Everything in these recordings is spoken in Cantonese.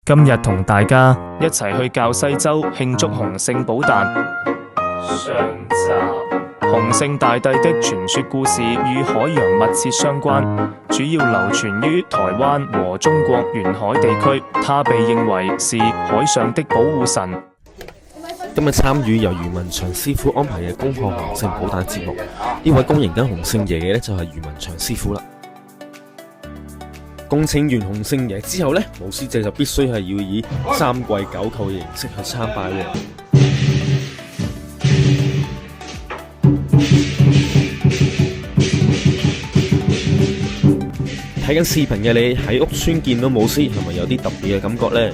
今日同大家一齊去滘西洲慶祝洪聖寶誕。上集，洪聖大帝的傳說故事與海洋密切相關，主要流傳於台灣和中國沿海地區。他被認為是海上的保護神。今日參與由余文祥師傅安排嘅恭賀洪聖寶誕節目，呢位恭迎緊洪聖爺嘅呢，就係余文祥師傅啦。恭請完洪聖爺之後呢，武師姐就必須係要以三跪九叩嘅形式去參拜喎。睇緊視頻嘅你喺屋村見到武師，係咪有啲特別嘅感覺呢？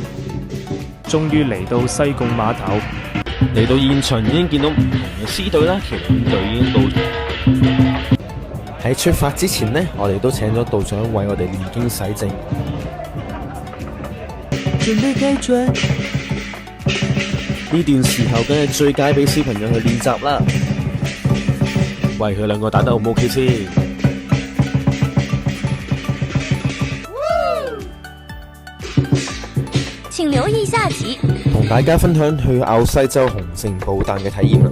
終於嚟到西貢碼頭，嚟到現場已經見到唔同嘅獅隊啦，其實隊已經到場。喺出發之前呢，我哋都請咗道長為我哋念經洗淨。準備雞嘴，呢段時候梗係最佳俾小朋友去練習啦。喂，佢兩個打得 O 唔 OK 先？請留意下集，同大家分享去滘西洲洪聖寶誕嘅體驗啦。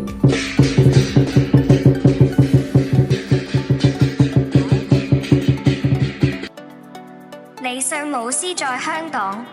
李相武師在香港。